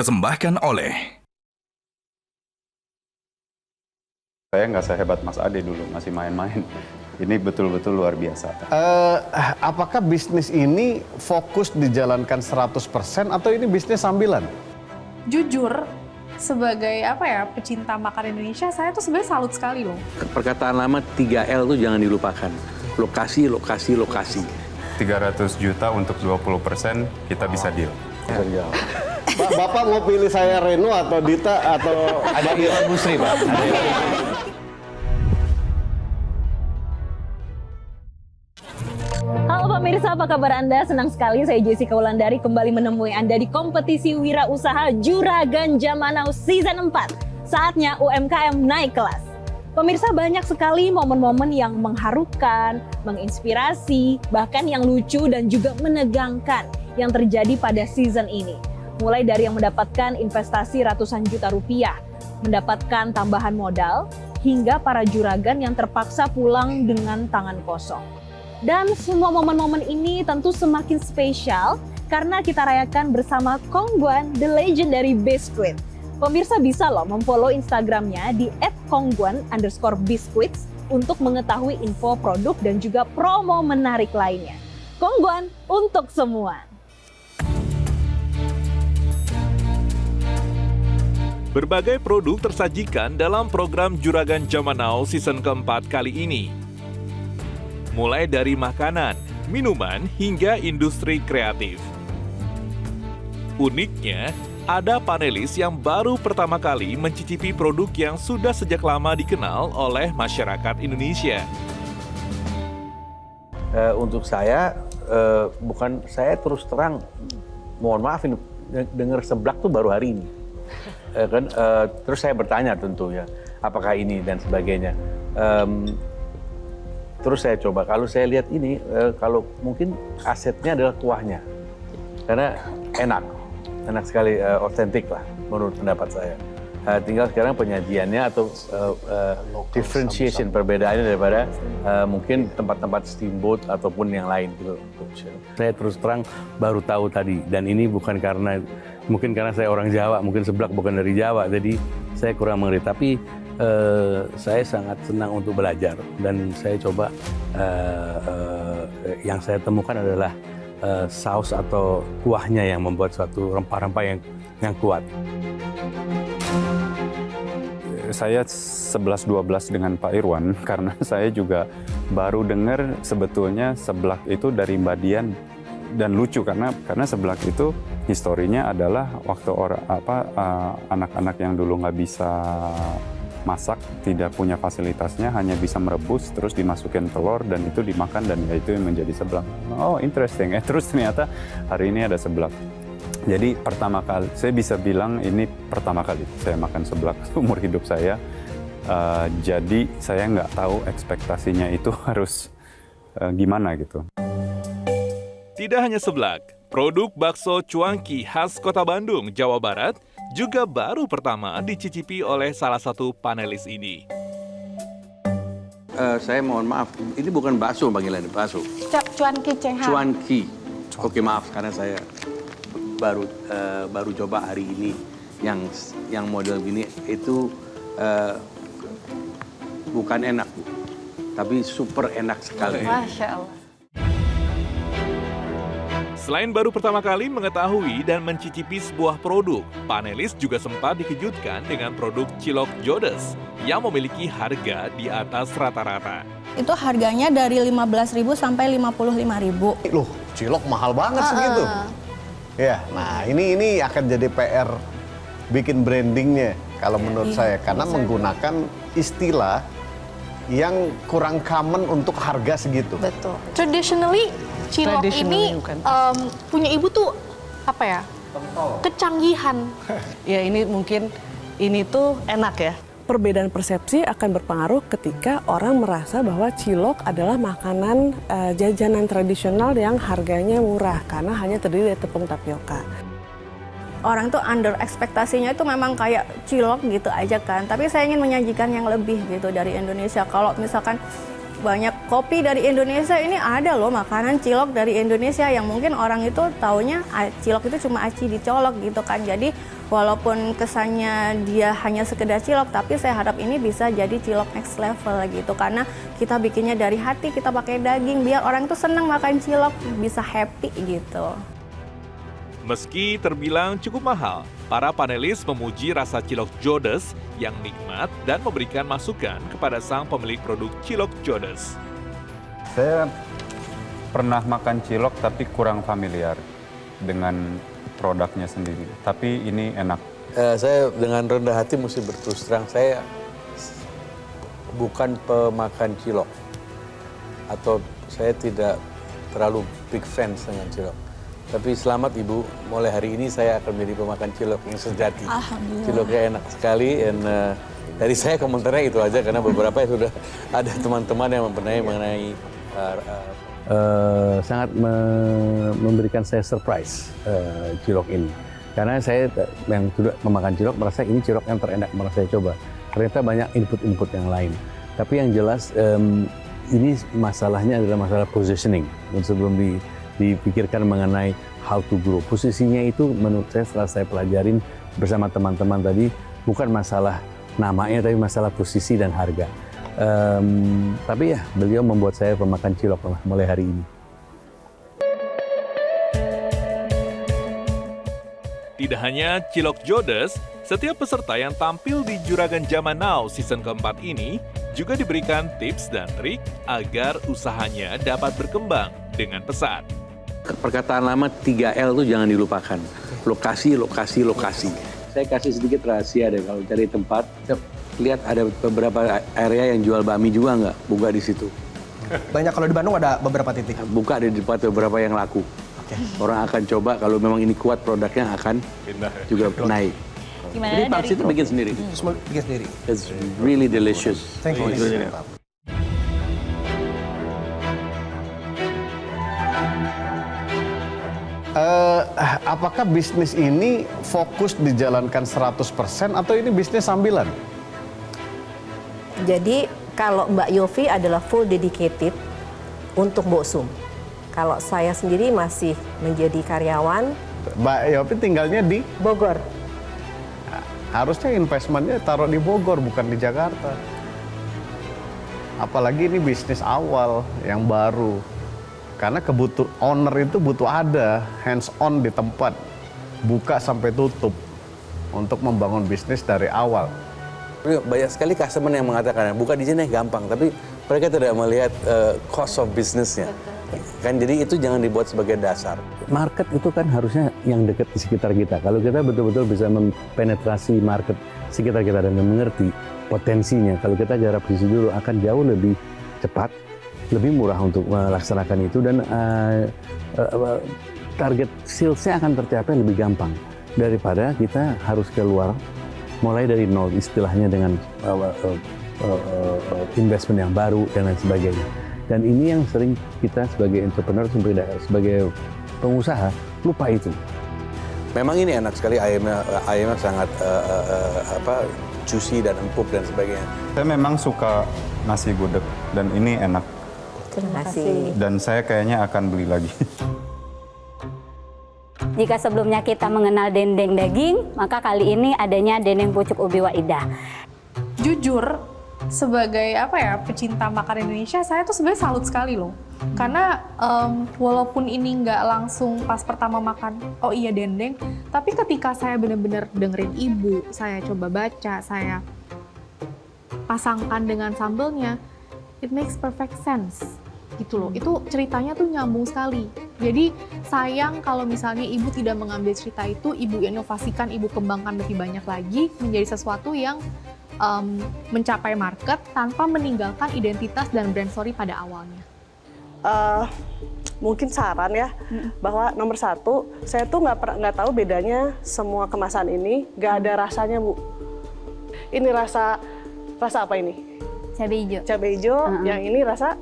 dipersembahkan oleh... Saya nggak sehebat Mas Ade dulu, masih main-main. Ini betul-betul luar biasa. Apakah bisnis ini fokus dijalankan 100% atau ini bisnis sambilan? Jujur, sebagai pecinta makan Indonesia, saya tuh sebenarnya salut sekali loh. Perkataan lama 3L tuh jangan dilupakan. Lokasi, lokasi, lokasi. 300 juta untuk 20% kita bisa deal. Bapak mau pilih saya Reno atau Dita atau... Ada Ira Busri, Pak. Halo pemirsa, apa kabar Anda? Senang sekali saya Jessica Wulandari kembali menemui Anda di kompetisi wirausaha Juragan Zaman Now Season 4. Saatnya UMKM naik kelas. Pemirsa, banyak sekali momen-momen yang mengharukan, menginspirasi, bahkan yang lucu dan juga menegangkan yang terjadi pada season ini. Mulai dari yang mendapatkan investasi ratusan juta rupiah, mendapatkan tambahan modal, hingga para juragan yang terpaksa pulang dengan tangan kosong. Dan semua momen-momen ini tentu semakin spesial karena kita rayakan bersama Kongguan, the legendary biscuit. Pemirsa bisa loh memfollow Instagramnya di @kongguan_biscuits untuk mengetahui info produk dan juga promo menarik lainnya. Kongguan untuk semua. Berbagai produk tersajikan dalam program Juragan Zaman Now season keempat kali ini. Mulai dari makanan, minuman, hingga industri kreatif. Uniknya, ada panelis yang baru pertama kali mencicipi produk yang sudah sejak lama dikenal oleh masyarakat Indonesia. Untuk saya, saya terus terang, mohon maaf ini, dengar seblak tuh baru hari ini. Terus saya bertanya tentu ya, apakah ini dan sebagainya. Terus saya coba, kalau saya lihat ini, kalau mungkin asetnya adalah kuahnya. Karena enak sekali, otentik lah menurut pendapat saya. Tinggal sekarang penyajiannya atau differentiation, perbedaannya daripada mungkin tempat-tempat steamboat ataupun yang lain gitu. Saya terus terang baru tahu tadi, dan ini bukan karena, mungkin karena saya orang Jawa, mungkin seblak bukan dari Jawa, jadi saya kurang mengerti. Tapi saya sangat senang untuk belajar, dan saya coba yang saya temukan adalah saus atau kuahnya yang membuat suatu rempah-rempah yang kuat. Saya 11-12 dengan Pak Irwan karena saya juga baru dengar sebetulnya seblak itu dari Mbak Dian, dan lucu karena seblak itu historinya adalah waktu anak-anak yang dulu nggak bisa masak, tidak punya fasilitasnya, hanya bisa merebus, terus dimasukin telur dan itu dimakan, dan itu yang menjadi seblak. Oh, interesting. Terus ternyata hari ini ada seblak. Jadi pertama kali, saya bisa bilang ini pertama kali saya makan seblak umur hidup saya. Jadi saya nggak tahu ekspektasinya itu harus gimana gitu. Tidak hanya seblak, produk bakso cuangki khas Kota Bandung, Jawa Barat juga baru pertama dicicipi oleh salah satu panelis ini. Saya mohon maaf, ini bukan bakso panggilannya, bakso. Cuanki Cengha. Cuanki. Oke, maaf karena saya baru coba hari ini yang model gini itu bukan enak, Bu, tapi super enak sekali. Masya Allah. Selain baru pertama kali mengetahui dan mencicipi sebuah produk, panelis juga sempat dikejutkan dengan produk cilok Jodes yang memiliki harga di atas rata-rata. Itu harganya dari 15.000 sampai 55.000. Loh, cilok mahal banget segitu. Ya, nah ini akan jadi PR bikin brandingnya kalau menurut saya, karena menggunakan istilah yang kurang common untuk harga segitu. Betul. Traditionally, cilok ini punya ibu tuh apa ya? Kecanggihan. Ya ini mungkin ini tuh enak ya. Perbedaan persepsi akan berpengaruh ketika orang merasa bahwa cilok adalah makanan jajanan tradisional yang harganya murah karena hanya terdiri dari tepung tapioka. Orang tuh under ekspektasinya itu memang kayak cilok gitu aja kan. Tapi saya ingin menyajikan yang lebih gitu dari Indonesia. Kalau misalkan banyak kopi dari Indonesia, ini ada loh makanan cilok dari Indonesia yang mungkin orang itu taunya cilok itu cuma aci dicolok gitu kan. Jadi walaupun kesannya dia hanya sekedar cilok, tapi saya harap ini bisa jadi cilok next level gitu. Karena kita bikinnya dari hati, kita pakai daging, biar orang itu senang makan cilok, bisa happy gitu. Meski terbilang cukup mahal, para panelis memuji rasa cilok Jodes yang nikmat dan memberikan masukan kepada sang pemilik produk cilok Jodes. Saya pernah makan cilok tapi kurang familiar dengan produknya sendiri. Tapi ini enak. Saya dengan rendah hati mesti berterus terang, saya bukan pemakan cilok. Atau saya tidak terlalu big fans dengan cilok. Tapi selamat Ibu, mulai hari ini saya akan menjadi pemakan cilok yang sejati. Alhamdulillah. Ciloknya enak sekali, dan dari saya komentarnya itu aja, karena beberapa sudah ada teman-teman yang mengenai sangat memberikan saya surprise cilok ini. Karena saya yang sudah memakan cilok merasa ini cilok yang terenak pernah saya coba. Ternyata banyak input-input yang lain. Tapi yang jelas ini masalahnya adalah masalah positioning. Dan sebelum dipikirkan mengenai how to grow. Posisinya itu menurut saya setelah saya pelajarin bersama teman-teman tadi, bukan masalah namanya tapi masalah posisi dan harga. Tapi ya beliau membuat saya pemakan cilok mulai hari ini. Tidak hanya cilok Jodes, setiap peserta yang tampil di Juragan Zaman Now season keempat ini juga diberikan tips dan trik agar usahanya dapat berkembang dengan pesat. Perkataan lama 3L itu jangan dilupakan. Lokasi, lokasi, lokasi. Saya kasih sedikit rahasia deh, kalau cari tempat, lihat ada beberapa area yang jual bakmi juga nggak, buka di situ. Banyak, kalau di Bandung ada beberapa titik. Buka di tempat beberapa yang laku. Orang akan coba, kalau memang ini kuat produknya akan juga naik. Gimana Jadi Pak itu bikin sendiri. Semua bikin sendiri. It's really delicious. Thank you. Apakah bisnis ini fokus dijalankan 100% atau ini bisnis sambilan? Jadi kalau Mbak Yofi adalah full dedicated untuk Boksum. Kalau saya sendiri masih menjadi karyawan. Mbak Yofi tinggalnya di Bogor. Harusnya investmentnya taruh di Bogor, bukan di Jakarta. Apalagi ini bisnis awal yang baru. Karena owner itu butuh ada hands on di tempat, buka sampai tutup untuk membangun bisnis dari awal. Banyak sekali customer yang mengatakan buka di sini gampang, tapi mereka tidak melihat cost of business-nya. Kan jadi itu jangan dibuat sebagai dasar. Market itu kan harusnya yang dekat di sekitar kita. Kalau kita betul-betul bisa mempenetrasi market sekitar kita dan mengerti potensinya, kalau kita garap di situ dulu akan jauh lebih cepat, lebih murah untuk melaksanakan itu, dan target sales-nya akan tercapai lebih gampang daripada kita harus keluar mulai dari nol istilahnya dengan investment yang baru dan lain sebagainya. Dan ini yang sering kita sebagai entrepreneur, sebagai pengusaha lupa itu. Memang ini enak sekali, ayamnya sangat juicy dan empuk dan sebagainya. Saya memang suka nasi gudeg dan ini enak. Terima kasih. Dan saya kayaknya akan beli lagi. Jika sebelumnya kita mengenal dendeng daging, maka kali ini adanya dendeng pucuk ubi waidah. Jujur, sebagai pecinta makanan Indonesia, saya tuh sebenarnya salut sekali loh. Karena walaupun ini nggak langsung pas pertama makan, oh iya dendeng, tapi ketika saya benar-benar dengerin ibu, saya coba baca, saya pasangkan dengan sambelnya, it makes perfect sense gitu loh. Itu ceritanya tuh nyambung sekali. Jadi sayang kalau misalnya ibu tidak mengambil cerita itu, ibu inovasikan, ibu kembangkan lebih banyak lagi menjadi sesuatu yang mencapai market tanpa meninggalkan identitas dan brand story pada awalnya. Mungkin saran ya, bahwa nomor satu, saya tuh nggak tahu bedanya semua kemasan ini, nggak ada rasanya Bu. Ini rasa apa ini? Cabai hijau. Cabai hijau, yang ini rasa?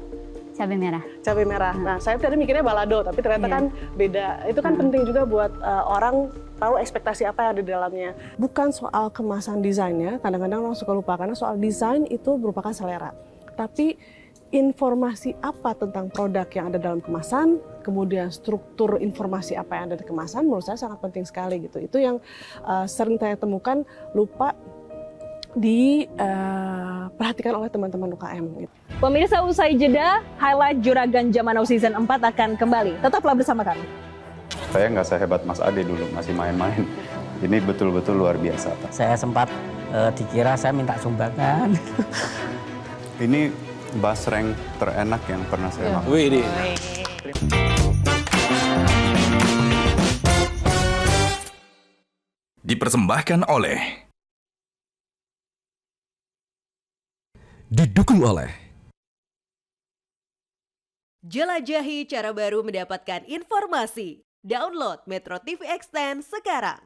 Cabai merah. Cabai merah. Nah, saya tadi mikirnya balado, tapi ternyata kan beda. Itu kan penting juga buat orang tahu ekspektasi apa yang ada di dalamnya. Bukan soal kemasan desainnya, kadang-kadang orang suka lupa, karena soal desain itu merupakan selera. Tapi informasi apa tentang produk yang ada dalam kemasan, kemudian struktur informasi apa yang ada di kemasan, menurut saya sangat penting sekali gitu. Itu yang sering saya temukan lupa diperhatikan oleh teman-teman UKM. Gitu. Pemirsa, usai jeda, highlight Juragan Zaman Now Season 4 akan kembali. Tetaplah bersama kami. Saya nggak sehebat Mas Ade dulu, masih main-main. Ini betul-betul luar biasa, Pak. Saya sempat dikira saya minta sumbangan. Ini basreng terenak yang pernah saya makan. Wih, Dipersembahkan oleh didukung oleh jelajahi cara baru mendapatkan informasi. Download Metro TV Extend sekarang.